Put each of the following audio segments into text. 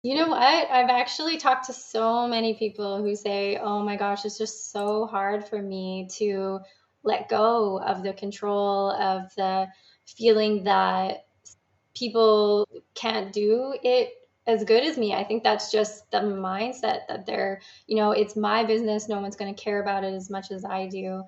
You know what? I've actually talked to so many people who say, oh my gosh, it's just so hard for me to let go of the control, of the feeling that people can't do it as good as me. I think that's just the mindset that it's my business. No one's going to care about it as much as I do.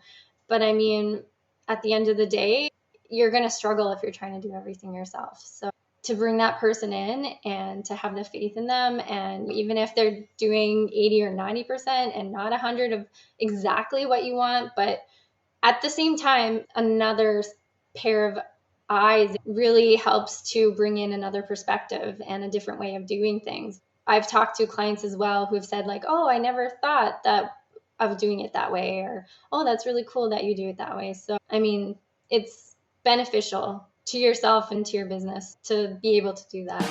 But I mean, at the end of the day, you're going to struggle if you're trying to do everything yourself. So to bring that person in and to have the faith in them, and even if they're doing 80 or 90% and not 100 of exactly what you want, but at the same time, another pair of eyes really helps to bring in another perspective and a different way of doing things. I've talked to clients as well who have said like, oh, I never thought that of doing it that way, or, oh, that's really cool that you do it that way. So, I mean, it's beneficial to yourself and to your business to be able to do that.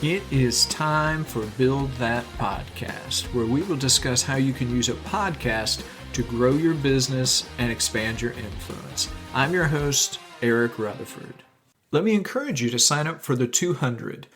It is time for Build That Podcast, where we will discuss how you can use a podcast to grow your business and expand your influence. I'm your host, Eric Rutherford. Let me encourage you to sign up for the 200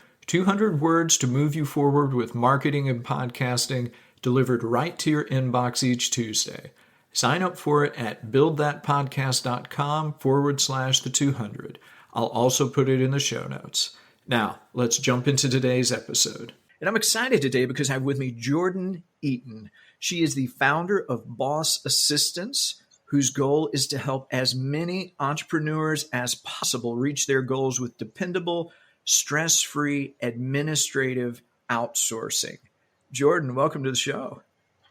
words to move you forward with marketing and podcasting, delivered right to your inbox each Tuesday. Sign up for it at buildthatpodcast.com/the 200. I'll also put it in the show notes. Now, let's jump into today's episode. And I'm excited today because I have with me Jordan Eaton. She is the founder of Boss Assistants, whose goal is to help as many entrepreneurs as possible reach their goals with dependable, stress-free administrative outsourcing. Jordan, welcome to the show.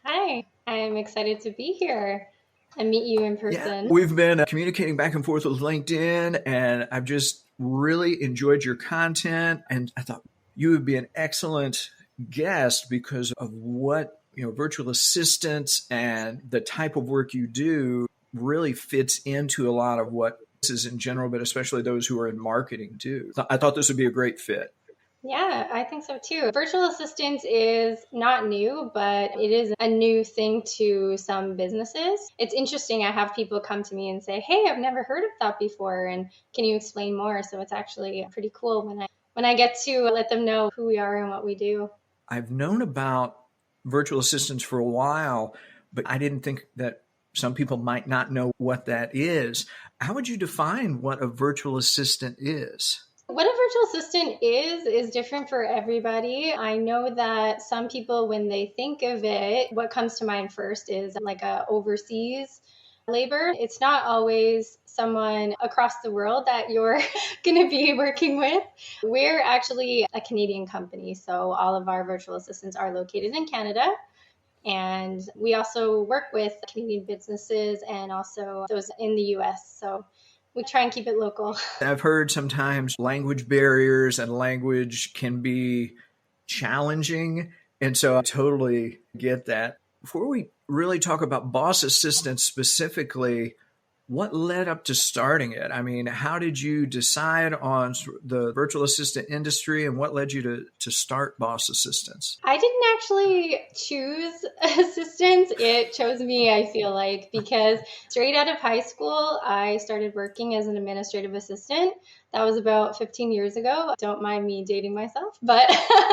Hi, I'm excited to be here and meet you in person. Yeah, we've been communicating back and forth with LinkedIn, and I've just really enjoyed your content. And I thought you would be an excellent guest because of what, virtual assistants and the type of work you do really fits into a lot of what this is in general, but especially those who are in marketing too. So I thought this would be a great fit. Yeah, I think so too. Virtual assistants is not new, but it is a new thing to some businesses. It's interesting. I have people come to me and say, hey, I've never heard of that before. And can you explain more? So it's actually pretty cool when I get to let them know who we are and what we do. I've known about virtual assistants for a while, but I didn't think that some people might not know what that is. How would you define what a virtual assistant is? What a virtual assistant is different for everybody. I know that some people, when they think of it, what comes to mind first is like a overseas labor. It's not always someone across the world that you're going to be working with. We're actually a Canadian company, so all of our virtual assistants are located in Canada. And we also work with Canadian businesses and also those in the US. So we try and keep it local. I've heard sometimes language barriers and language can be challenging. And so I totally get that. Before we really talk about Boss Assistants specifically, what led up to starting it? I mean, how did you decide on the virtual assistant industry and what led you to start Boss Assistants? I didn't actually choose assistants. It chose me, I feel like, because straight out of high school, I started working as an administrative assistant. That was about 15 years ago. Don't mind me dating myself, but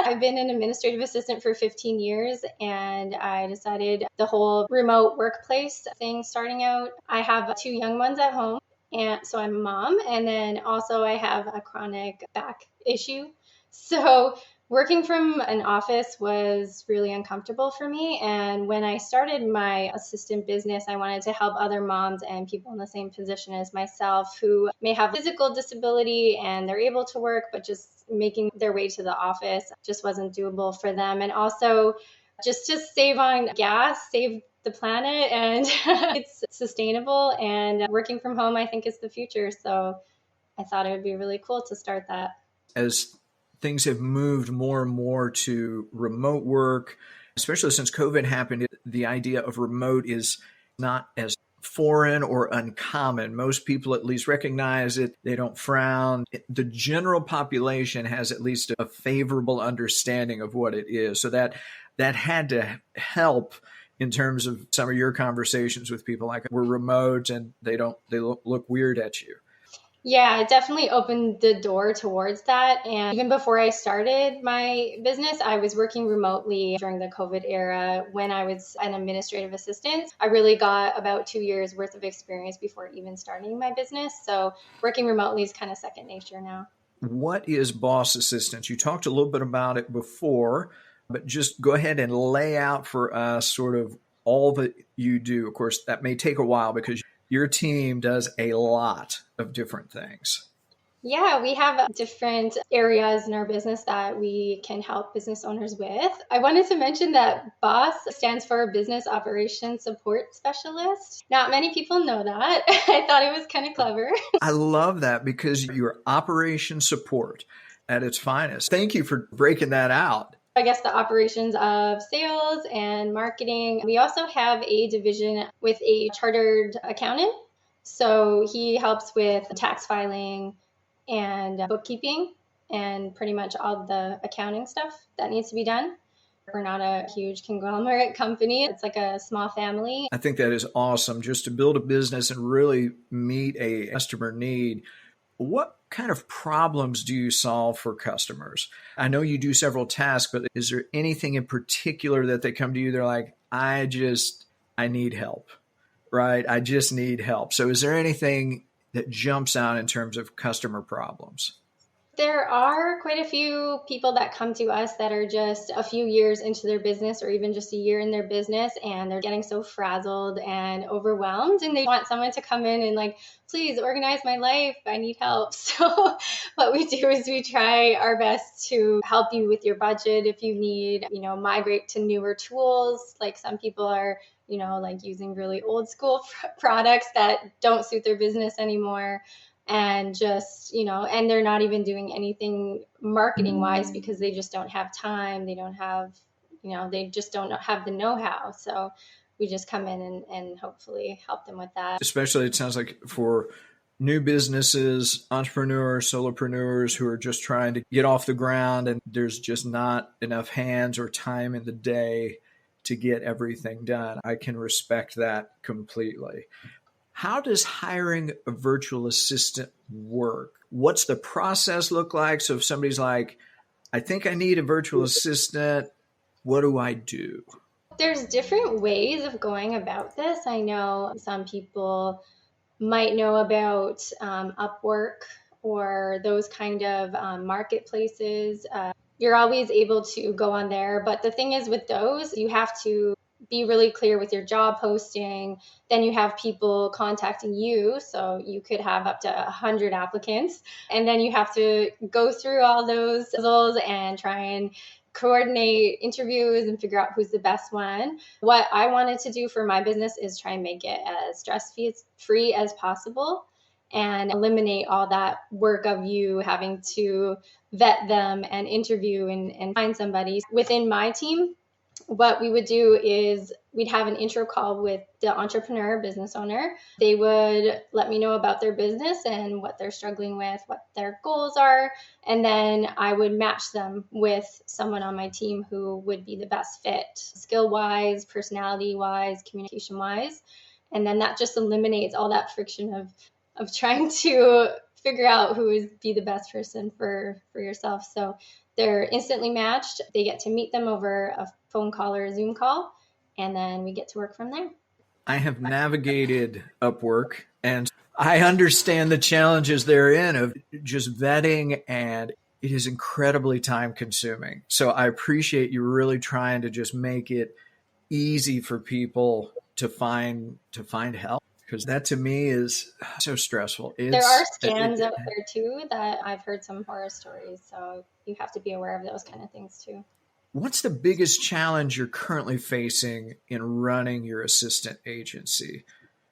I've been an administrative assistant for 15 years, and I decided the whole remote workplace thing starting out. I have 2 young ones at home, and so I'm a mom, and then also I have a chronic back issue. So working from an office was really uncomfortable for me. And when I started my assistant business, I wanted to help other moms and people in the same position as myself who may have physical disability and they're able to work, but just making their way to the office just wasn't doable for them. And also just to save on gas, save the planet, and it's sustainable. And working from home, I think, is the future. So I thought it would be really cool to start that. As things have moved more and more to remote work, especially since COVID happened, the idea of remote is not as foreign or uncommon. Most people at least recognize it. They don't frown. The general population has at least a favorable understanding of what it is. So that had to help in terms of some of your conversations with people like, we're remote and they look weird at you. Yeah, it definitely opened the door towards that. And even before I started my business, I was working remotely during the COVID era when I was an administrative assistant. I really got about 2 years worth of experience before even starting my business. So working remotely is kind of second nature now. What is boss assistance? You talked a little bit about it before, but just go ahead and lay out for us sort of all that you do. Of course, that may take a while because your team does a lot of different things. Yeah, we have different areas in our business that we can help business owners with. I wanted to mention that BOSS stands for Business Operations Support Specialist. Not many people know that. I thought it was kind of clever. I love that because your operation support at its finest. Thank you for breaking that out. I guess the operations of sales and marketing. We also have a division with a chartered accountant. So he helps with tax filing and bookkeeping and pretty much all the accounting stuff that needs to be done. We're not a huge conglomerate company. It's like a small family. I think that is awesome just to build a business and really meet a customer need. What kind of problems do you solve for customers? I know you do several tasks, but is there anything in particular that they come to you? They're like, I need help, right? I just need help. So is there anything that jumps out in terms of customer problems? There are quite a few people that come to us that are just a few years into their business or even just a year in their business, and they're getting so frazzled and overwhelmed, and they want someone to come in and like, please organize my life. I need help. So what we do is we try our best to help you with your budget if you need, migrate to newer tools. Like some people are, like using really old school products that don't suit their business anymore, and just and they're not even doing anything marketing wise because they just don't have time, they don't have, they just don't have the know-how. So we just come in and hopefully help them with that. Especially, it sounds like for new businesses, entrepreneurs, solopreneurs who are just trying to get off the ground and there's just not enough hands or time in the day to get everything done. I can respect that completely. How does hiring a virtual assistant work? What's the process look like? So if somebody's like, I think I need a virtual assistant, what do I do? There's different ways of going about this. I know some people might know about Upwork or those kind of marketplaces. You're always able to go on there. But the thing is with those, you have to be really clear with your job posting. Then you have people contacting you. So you could have up to 100 applicants. And then you have to go through all those and try and coordinate interviews and figure out who's the best one. What I wanted to do for my business is try and make it as stress-free as possible and eliminate all that work of you having to vet them and interview and find somebody. Within my team, what we would do is we'd have an intro call with the entrepreneur, business owner. They would let me know about their business and what they're struggling with, what their goals are. And then I would match them with someone on my team who would be the best fit, skill-wise, personality-wise, communication-wise. And then that just eliminates all that friction of trying to figure out who would be the best person for yourself. So they're instantly matched. They get to meet them over a phone call or a Zoom call, and then we get to work from there. I have navigated Upwork and I understand the challenges therein of just vetting, and it is incredibly time consuming. So I appreciate you really trying to just make it easy for people to find help, because that to me is so stressful. There are scams out there too that I've heard some horror stories. So you have to be aware of those kind of things too. What's the biggest challenge you're currently facing in running your assistant agency?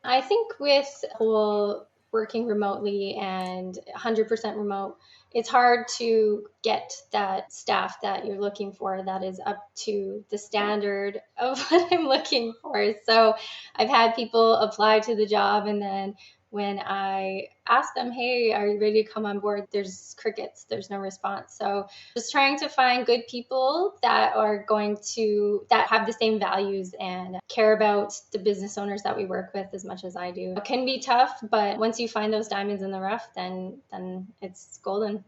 I think with whole working remotely and 100% remote, it's hard to get that staff that you're looking for that is up to the standard of what I'm looking for. So I've had people apply to the job and then when I ask them, hey, are you ready to come on board? There's crickets, there's no response. So just trying to find good people that that have the same values and care about the business owners that we work with as much as I do. It can be tough, but once you find those diamonds in the rough, then it's golden.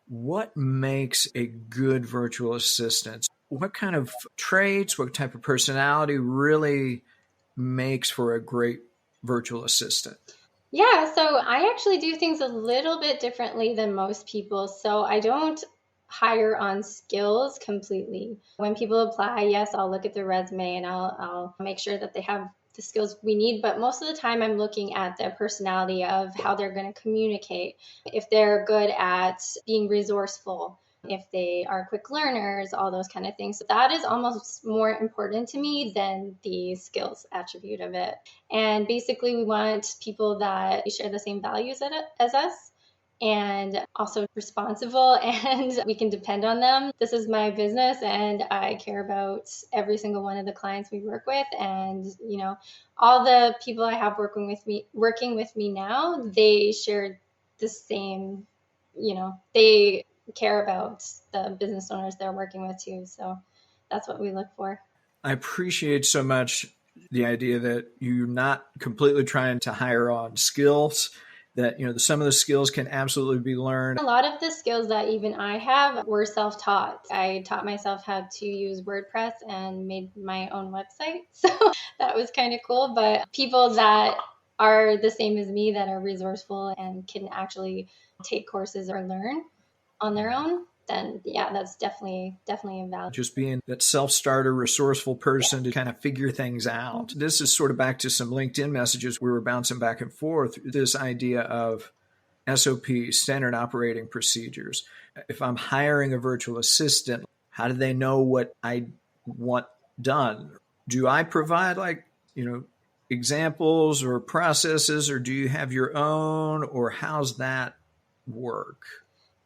What makes a good virtual assistant? What kind of traits, what type of personality really makes for a great virtual assistant? Yeah, so I actually do things a little bit differently than most people. So I don't hire on skills completely. When people apply, yes, I'll look at their resume and I'll make sure that they have the skills we need. But most of the time, I'm looking at their personality of how they're going to communicate. If they're good at being resourceful, if they are quick learners, all those kind of things. So that is almost more important to me than the skills attribute of it. And basically, we want people that share the same values as us and also responsible and we can depend on them. This is my business and I care about every single one of the clients we work with. And, all the people I have working with me now, they share the same, they care about the business owners they're working with too. So that's what we look for. I appreciate so much the idea that you're not completely trying to hire on skills, that some of the skills can absolutely be learned. A lot of the skills that even I have were self-taught. I taught myself how to use WordPress and made my own website. So that was kind of cool. But people that are the same as me, that are resourceful and can actually take courses or learn on their own, then yeah, that's definitely a value. Just being that self-starter, resourceful person to kind of figure things out. Mm-hmm. This is sort of back to some LinkedIn messages we were bouncing back and forth. This idea of SOPs, standard operating procedures. If I'm hiring a virtual assistant, how do they know what I want done? Do I provide examples or processes, or do you have your own, or how's that work?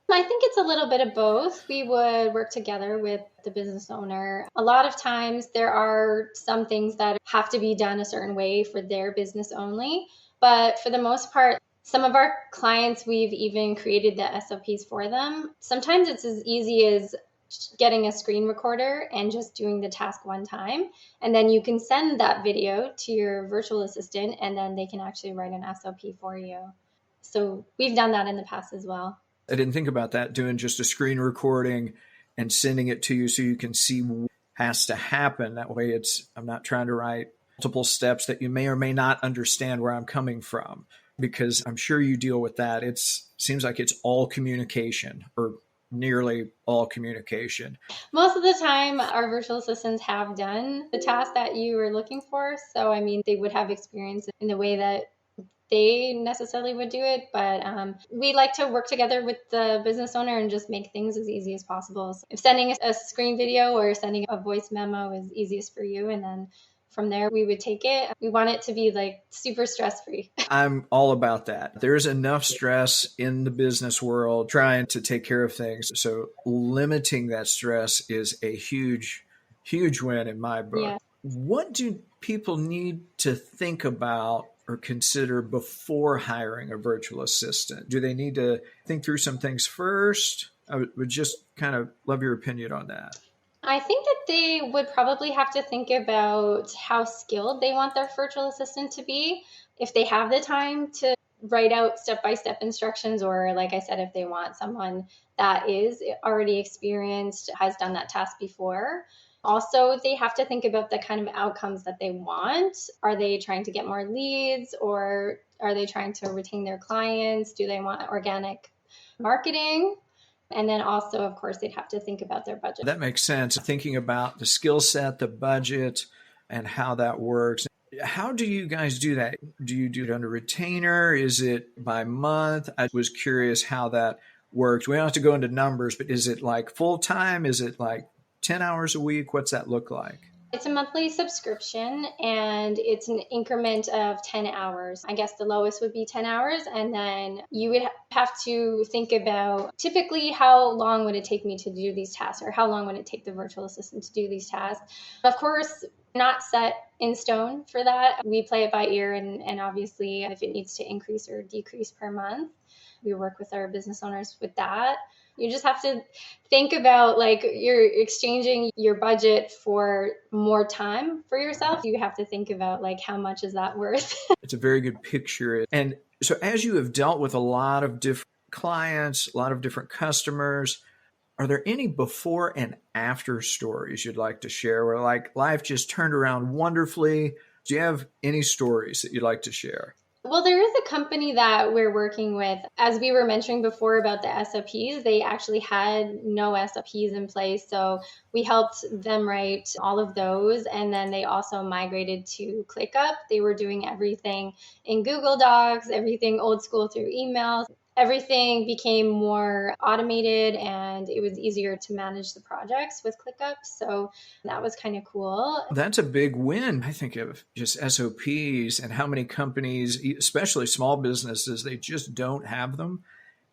I think it's a little bit of both. We would work together with the business owner. A lot of times there are some things that have to be done a certain way for their business only. But for the most part, some of our clients, we've even created the SOPs for them. Sometimes it's as easy as getting a screen recorder and just doing the task one time. And then you can send that video to your virtual assistant and then they can actually write an SOP for you. So we've done that in the past as well. I didn't think about that, doing just a screen recording and sending it to you so you can see what has to happen. That way I'm not trying to write multiple steps that you may or may not understand where I'm coming from, because I'm sure you deal with that. It seems like it's all communication, or nearly all communication. Most of the time, our virtual assistants have done the task that you were looking for. So, they would have experience in the way that they necessarily would do it, but we like to work together with the business owner and just make things as easy as possible. So if sending a screen video or sending a voice memo is easiest for you, and then from there we would take it. We want it to be super stress-free. I'm all about that. There's enough stress in the business world trying to take care of things. So limiting that stress is a huge, huge win in my book. Yeah. What do people need to think about or consider before hiring a virtual assistant? Do they need to think through some things first? I would just kind of love your opinion on that. I think that they would probably have to think about how skilled they want their virtual assistant to be. If they have the time to write out step-by-step instructions, or like I said, if they want someone that is already experienced, has done that task before. Also, they have to think about the kind of outcomes that they want. Are they trying to get more leads, or are they trying to retain their clients? Do they want organic marketing? And then also, of course, they'd have to think about their budget. That makes sense. Thinking about the skill set, the budget, and how that works. How do you guys do that? Do you do it under retainer? Is it by month? I was curious how that works. We don't have to go into numbers, but is it like full-time? Is it like 10 hours a week? What's that look like? It's a monthly subscription and it's an increment of 10 hours. I guess the lowest would be 10 hours. And then you would have to think about typically how long would it take me to do these tasks, or how long would it take the virtual assistant to do these tasks. Of course, Not set in stone for that. We play it by ear, and obviously if it needs to increase or decrease per month, we work with our business owners with that. You just have to think about, like, you're exchanging your budget for more time for yourself. You have to think about, like, how much is that worth? It's a very good picture. And so as you have dealt with a lot of different clients, a lot of different customers, are there any before and after stories you'd like to share where like life just turned around wonderfully? Do you have any stories that you'd like to share? Well, there is a company that we're working with. As we were mentioning before about the SOPs, they actually had no SOPs in place. So we helped them write all of those. And then they also migrated to ClickUp. They were doing everything in Google Docs, everything old school through emails. Everything became more automated and it was easier to manage the projects with ClickUp. So that was kind of cool. That's a big win. I think of just SOPs and how many companies, especially small businesses, they just don't have them.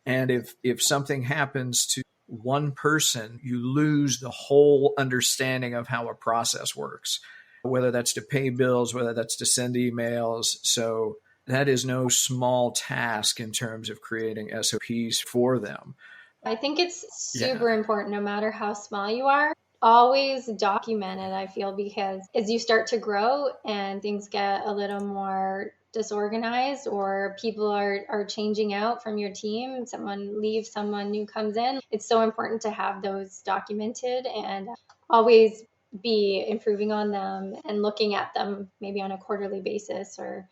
And if something happens to one person, you lose the whole understanding of how a process works, whether that's to pay bills, whether that's to send emails. So that is no small task in terms of creating SOPs for them. I think it's super important, no matter how small you are. Always document it, I feel, because as you start to grow and things get a little more disorganized or people are changing out from your team, someone leaves, someone new comes in, it's so important to have those documented and always be improving on them and looking at them maybe on a quarterly basis or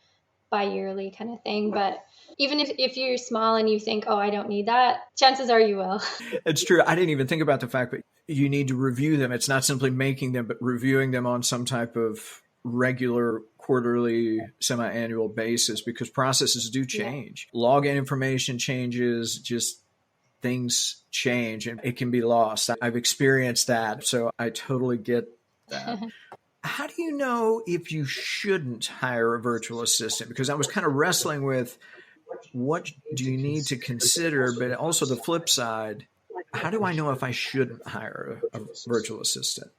bi-yearly kind of thing. But even if you're small and you think, oh, I don't need that, chances are you will. It's true. I didn't even think about the fact that you need to review them. It's not simply making them, but reviewing them on some type of regular, quarterly, semi-annual basis because processes do change. Yeah. Login information changes, just things change and it can be lost. I've experienced that. So I totally get that. How do you know if you shouldn't hire a virtual assistant? Because I was kind of wrestling with what do you need to consider, but also the flip side, how do I know if I shouldn't hire a virtual assistant?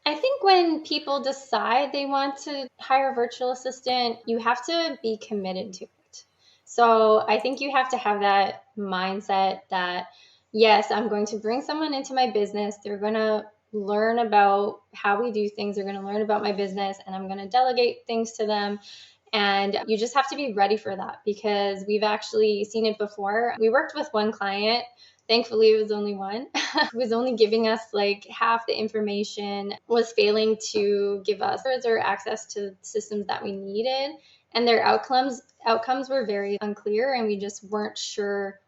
I think when people decide they want to hire a virtual assistant, you have to be committed to it. So I think you have to have that mindset that, yes, I'm going to bring someone into my business. They're going to learn about how we do things. They're going to learn about my business and I'm going to delegate things to them. And you just have to be ready for that because we've actually seen it before. We worked with one client. Thankfully, it was only one who was only giving us like half the information, was failing to give us or access to systems that we needed. And their outcomes were very unclear and we just weren't sure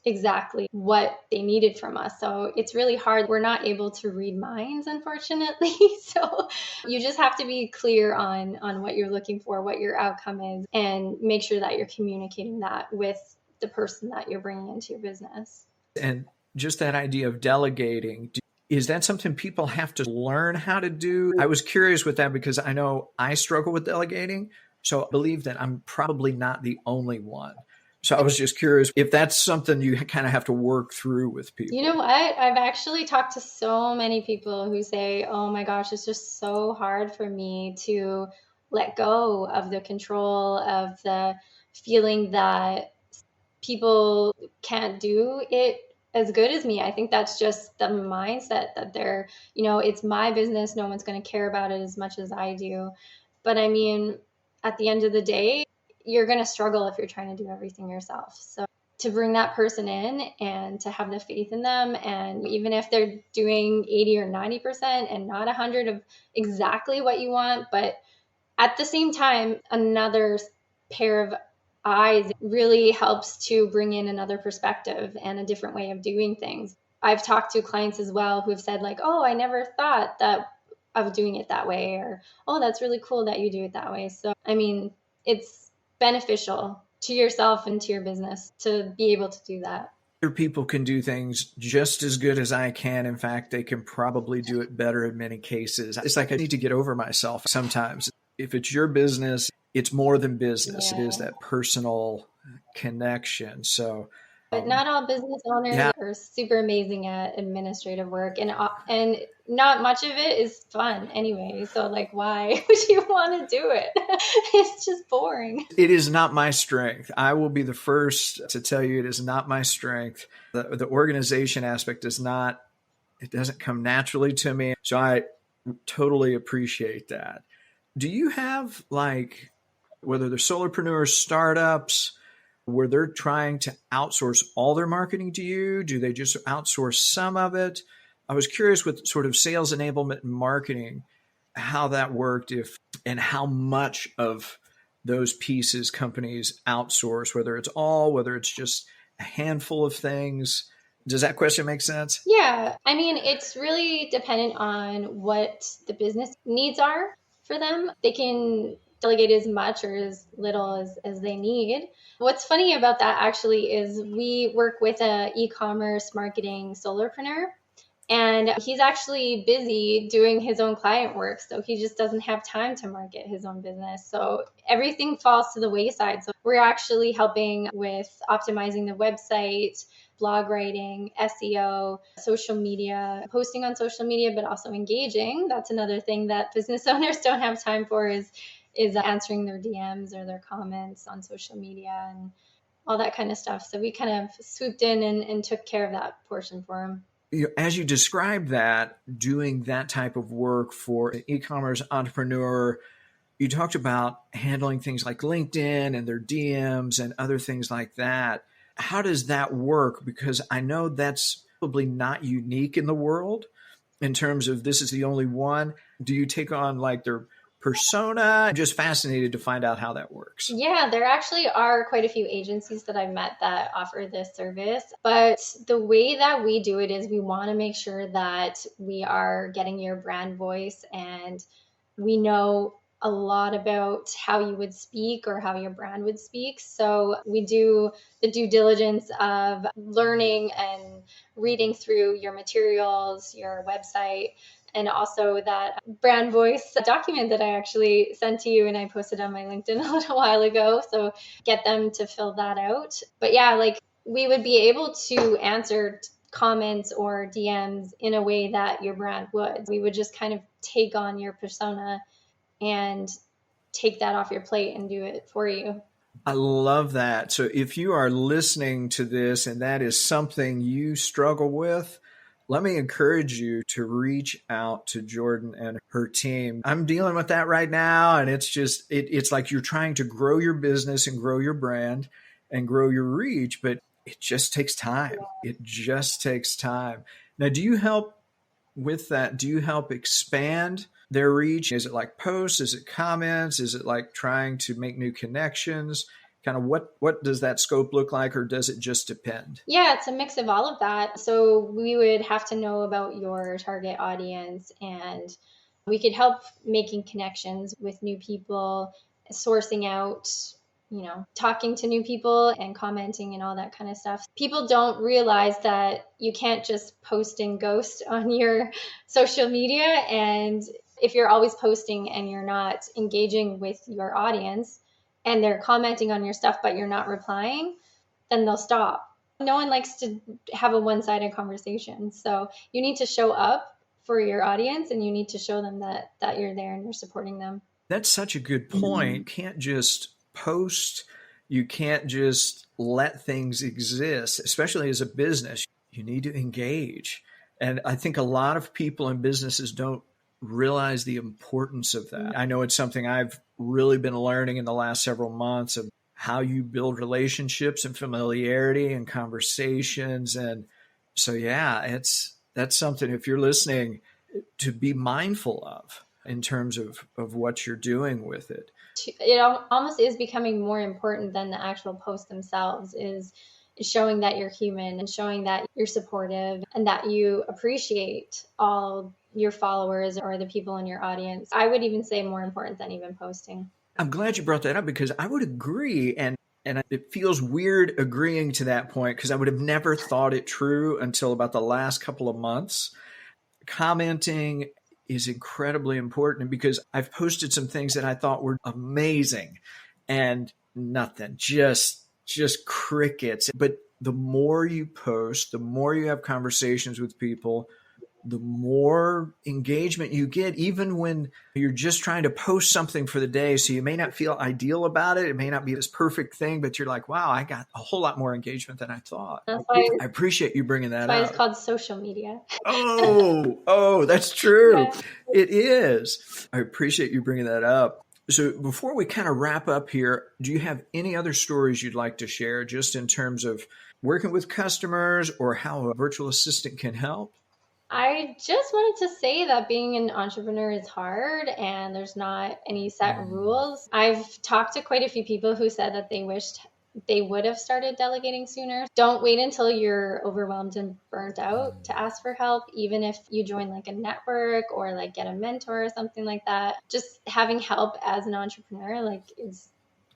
exactly what they needed from us. So it's really hard. We're not able to read minds, unfortunately. So you just have to be clear on what you're looking for, what your outcome is, and make sure that you're communicating that with the person that you're bringing into your business. And just that idea of delegating, is that something people have to learn how to do? I was curious with that because I know I struggle with delegating. So I believe that I'm probably not the only one. So I was just curious if that's something you kind of have to work through with people. You know what? I've actually talked to so many people who say, oh my gosh, it's just so hard for me to let go of the control, of the feeling that people can't do it as good as me. I think that's just the mindset that they're, it's my business. No one's going to care about it as much as I do. But I mean, at the end of the day, you're going to struggle if you're trying to do everything yourself. So to bring that person in and to have the faith in them, and even if they're doing 80 or 90% and not 100 of exactly what you want, but at the same time, another pair of eyes really helps to bring in another perspective and a different way of doing things. I've talked to clients as well who have said like, oh, I never thought that of doing it that way, or, oh, that's really cool that you do it that way. So, I mean, it's beneficial to yourself and to your business to be able to do that. Other people can do things just as good as I can. In fact, they can probably do it better in many cases. It's like I need to get over myself sometimes. If it's your business, it's more than business. Yeah. It is that personal connection. So But not all business owners Yeah, are super amazing at administrative work, and not much of it is fun anyway. So like, why would you want to do it? It's just boring. it is not my strength. I will be the first to tell you it is not my strength. The organization aspect does not, it doesn't come naturally to me. So I totally appreciate that. Do you have like, whether they're solopreneurs, startups, where they're trying to outsource all their marketing to you? Do they just outsource some of it? I was curious with sort of sales enablement and marketing, how that worked, if and how much of those pieces companies outsource, whether it's all, whether it's just a handful of things. Does that question make sense? Yeah, I mean, it's really dependent on what the business needs are for them. They can delegate as much or as little as they need. What's funny about that actually is we work with a e-commerce marketing solopreneur, and he's actually busy doing his own client work. So he just doesn't have time to market his own business. So everything falls to the wayside. So we're actually helping with optimizing the website, blog writing, SEO, social media, posting on social media, but also engaging. That's another thing that business owners don't have time for is answering their DMs or their comments on social media and all that kind of stuff. So we kind of swooped in and took care of that portion for him. As you described that, doing that type of work for an e-commerce entrepreneur, you talked about handling things like LinkedIn and their DMs and other things like that. How does that work? Because I know that's probably not unique in the world in terms of this is the only one. Do you take on like their persona? I'm just fascinated to find out how that works. Yeah, there actually are quite a few agencies that I've met that offer this service. But the way that we do it is we want to make sure that we are getting your brand voice and we know a lot about how you would speak or how your brand would speak. So we do the due diligence of learning and reading through your materials, your website, and also that brand voice document that I actually sent to you and I posted on my LinkedIn a little while ago. So get them to fill that out. But yeah, like we would be able to answer comments or DMs in a way that your brand would. We would just kind of take on your persona and take that off your plate and do it for you. I love that. So if you are listening to this and that is something you struggle with, let me encourage you to reach out to Jordan and her team. I'm dealing with that right now. And it's just, it's like you're trying to grow your business and grow your brand and grow your reach, but it just takes time. It just takes time. Now, do you help with that? Do you help expand their reach? Is it like posts? Is it comments? Is it like trying to make new connections? Kind of what does that scope look like, or does it just depend? Yeah, it's a mix of all of that. So we would have to know about your target audience and we could help making connections with new people, sourcing out, talking to new people and commenting and all that kind of stuff. People don't realize that you can't just post and ghost on your social media. And if you're always posting and you're not engaging with your audience and they're commenting on your stuff, but you're not replying, then they'll stop. No one likes to have a one-sided conversation. So you need to show up for your audience and you need to show them that you're there and you're supporting them. That's such a good point. You can't just post. You can't just let things exist, especially as a business. You need to engage. And I think a lot of people in businesses don't realize the importance of that. I know it's something I've really been learning in the last several months of how you build relationships and familiarity and conversations. And so, yeah, that's something, if you're listening, to be mindful of in terms of what you're doing with it. It almost is becoming more important than the actual posts themselves, is showing that you're human and showing that you're supportive and that you appreciate all your followers or the people in your audience. I would even say more important than even posting. I'm glad you brought that up because I would agree. And it feels weird agreeing to that point because I would have never thought it true until about the last couple of months. Commenting is incredibly important because I've posted some things that I thought were amazing and nothing, just crickets. But the more you post, the more you have conversations with people, the more engagement you get, even when you're just trying to post something for the day. So you may not feel ideal about it. It may not be this perfect thing, but you're like, wow, I got a whole lot more engagement than I thought. That's why, I appreciate you bringing that that's why up. it's called social media. Oh, that's true. Yeah. It is. I appreciate you bringing that up. So before we kind of wrap up here, do you have any other stories you'd like to share just in terms of working with customers or how a virtual assistant can help? I just wanted to say that being an entrepreneur is hard and there's not any set rules. I've talked to quite a few people who said that they wished they would have started delegating sooner. Don't wait until you're overwhelmed and burnt out to ask for help, even if you join like a network or like get a mentor or something like that. Just having help as an entrepreneur is,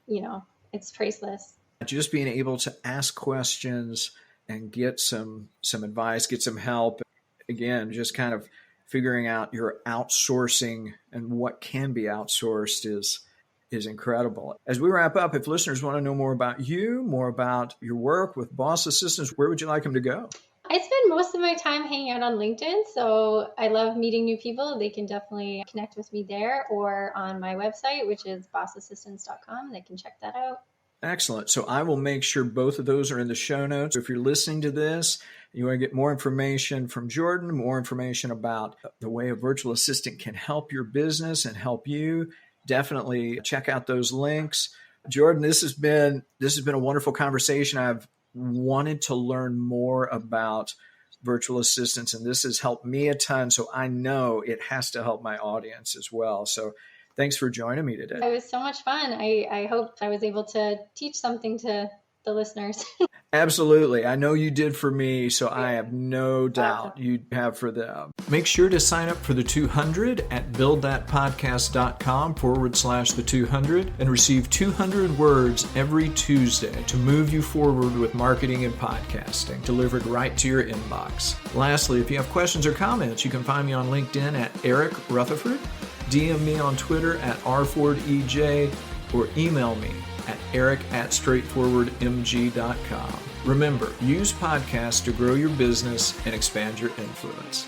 it's priceless. Just being able to ask questions and get some advice, get some help. Again, just kind of figuring out your outsourcing and what can be outsourced is incredible. As we wrap up, if listeners want to know more about you, more about your work with Boss Assistants, where would you like them to go? I spend most of my time hanging out on LinkedIn, so I love meeting new people. They can definitely connect with me there or on my website, which is bossassistants.com. They can check that out. Excellent. So I will make sure both of those are in the show notes. If you're listening to this, you want to get more information from Jordan, more information about the way a virtual assistant can help your business and help you, definitely check out those links. Jordan, this has been a wonderful conversation. I've wanted to learn more about virtual assistants, and this has helped me a ton. So I know it has to help my audience as well. So thanks for joining me today. It was so much fun. I hope I was able to teach something to the listeners. Absolutely. I know you did for me, so I have no doubt you have for them. Make sure to sign up for the 200 at buildthatpodcast.com/the 200 and receive 200 words every Tuesday to move you forward with marketing and podcasting, delivered right to your inbox. Lastly, if you have questions or comments, you can find me on LinkedIn at Eric Rutherford, DM me on Twitter at rfordej, or email me at eric@straightforwardmg.com. Remember, use podcasts to grow your business and expand your influence.